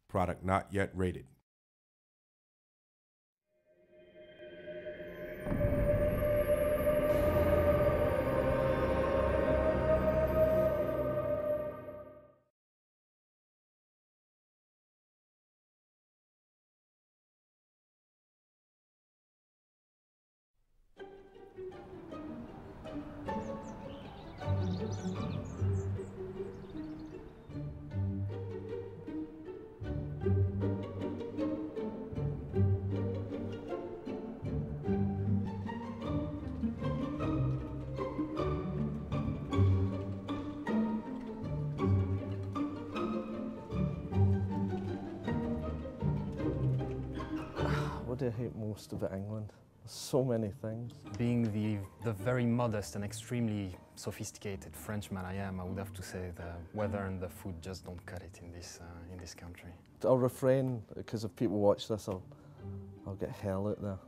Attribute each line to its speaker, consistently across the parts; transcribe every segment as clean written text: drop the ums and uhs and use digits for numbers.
Speaker 1: Product not yet rated.
Speaker 2: What do I hate most about England? There's so many things.
Speaker 3: Being the very modest and extremely sophisticated Frenchman I am, I would have to say the weather and the food just don't cut it in this country.
Speaker 2: I'll refrain, because if people watch this, I'll get hell out there.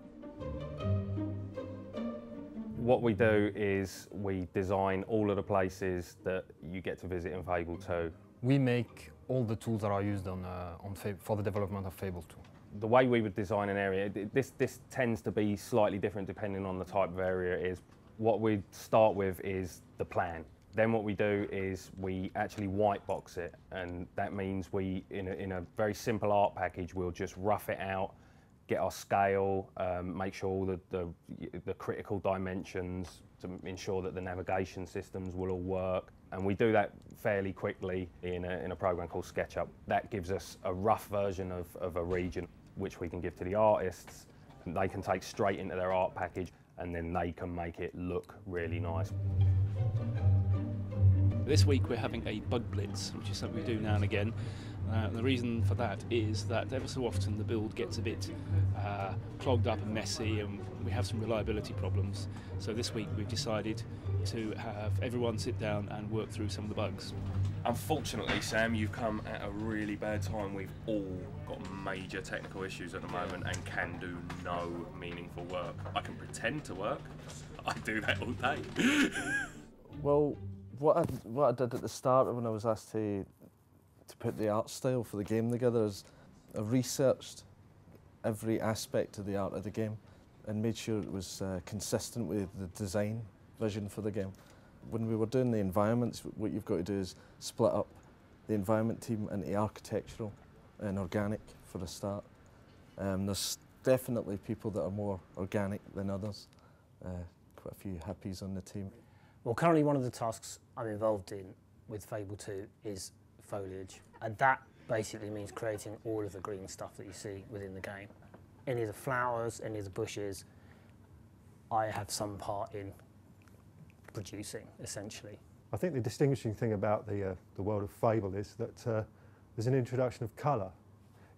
Speaker 4: What we do is we design all of the places that you get to visit in Fable 2.
Speaker 3: We make all the tools that are used for the development of Fable 2.
Speaker 4: The way we would design an area, this tends to be slightly different depending on the type of area it is. What we start with is the plan. Then what we do is we actually white box it, and that means we, in a very simple art package, we'll just rough it out, get our scale, make sure all the critical dimensions to ensure that the navigation systems will all work. And we do that fairly quickly in a program called SketchUp. That gives us a rough version of a region, which we can give to the artists. They can take straight into their art package, and then they can make it look really nice.
Speaker 5: This week we're having a bug blitz, which is something we do now and again. The reason for that is that ever so often the build gets a bit clogged up and messy, and we have some reliability problems. So this week we've decided to have everyone sit down and work through some of the bugs.
Speaker 6: Unfortunately, Sam, you've come at a really bad time. We've all got major technical issues at the moment and can do no meaningful work. I can pretend to work. I do that all day.
Speaker 2: Well, what I did at the start when I was asked to put the art style for the game together is I researched every aspect of the art of the game and made sure it was consistent with the design vision for the game. When we were doing the environments, what you've got to do is split up the environment team into architectural and organic for a start. There's definitely people that are more organic than others. Quite a few hippies on the team.
Speaker 7: Well, currently one of the tasks I'm involved in with Fable 2 is foliage, and that basically means creating all of the green stuff that you see within the game. Any of the flowers, any of the bushes, I have some part in producing, essentially.
Speaker 8: I think the distinguishing thing about the world of Fable is that there's an introduction of colour.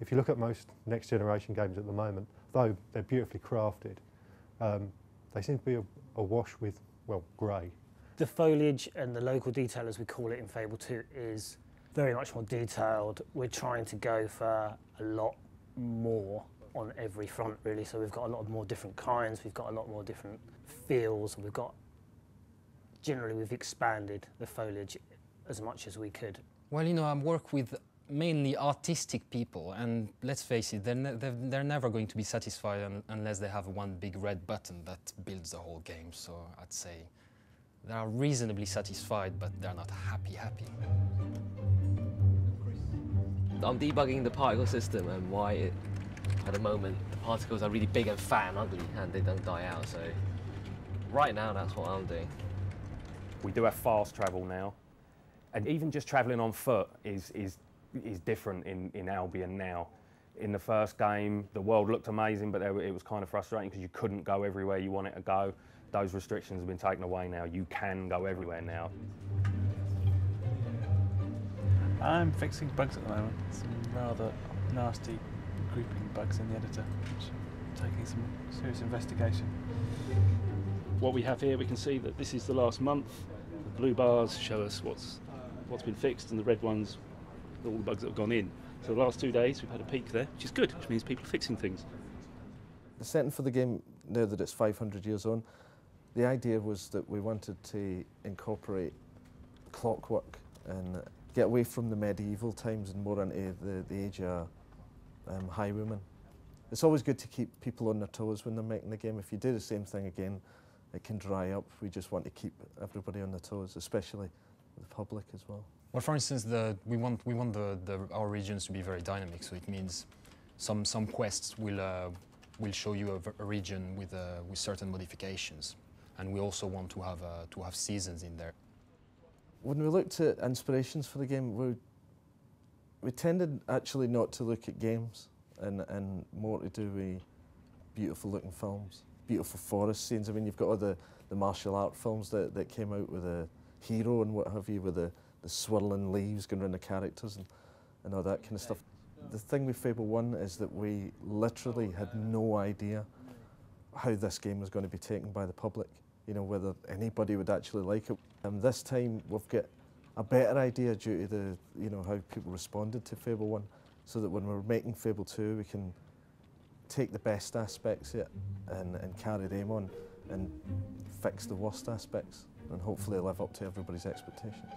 Speaker 8: If you look at most next generation games at the moment, though they're beautifully crafted, they seem to be awash with, well, grey.
Speaker 7: The foliage and the local detail, as we call it in Fable 2, is very much more detailed. We're trying to go for a lot more on every front, really. So we've got a lot more different kinds, we've got a lot more different feels, and generally we've expanded the foliage as much as we could.
Speaker 3: Well, you know, I work with mainly artistic people, and let's face it, they're never going to be satisfied unless they have one big red button that builds the whole game. So I'd say they are reasonably satisfied, but they're not happy.
Speaker 9: I'm debugging the particle system and why at the moment the particles are really big and fat and ugly and they don't die out. So right now that's what I'm doing.
Speaker 4: We do have fast travel now, and even just travelling on foot is different in Albion now. In the first game, the world looked amazing, but it was kind of frustrating because you couldn't go everywhere you wanted to go. Those restrictions have been taken away now. You can go everywhere now.
Speaker 10: I'm fixing bugs at the moment. Some rather nasty grouping bugs in the editor, which are taking some serious investigation.
Speaker 5: What we have here, we can see that this is the last month. The blue bars show us what's been fixed, and the red ones, all the bugs that have gone in. So the last 2 days we've had a peak there, which is good, which means people are fixing things.
Speaker 2: The setting for the game, now that it's 500 years on, the idea was that we wanted to incorporate clockwork and get away from the medieval times and more into the age of highwaymen. It's always good to keep people on their toes when they're making the game. If you do the same thing again, it can dry up. We just want to keep everybody on their toes, especially the public as well.
Speaker 3: Well, for instance, we want our regions to be very dynamic. So it means some quests will show you a region with certain modifications, and we also want to have seasons in there.
Speaker 2: When we looked at inspirations for the game, we tended actually not to look at games and more to do with beautiful looking films, beautiful forest scenes. I mean, you've got all the martial art films that came out with a hero and what have you, with the swirling leaves going around the characters and all that kind of stuff. The thing with Fable 1 is that we literally had no idea how this game was going to be taken by the public, you know, whether anybody would actually like it. And this time we've got a better idea due to the, you know, how people responded to Fable 1, so that when we're making Fable 2 we can take the best aspects of it and carry them on and fix the worst aspects and hopefully live up to everybody's expectations.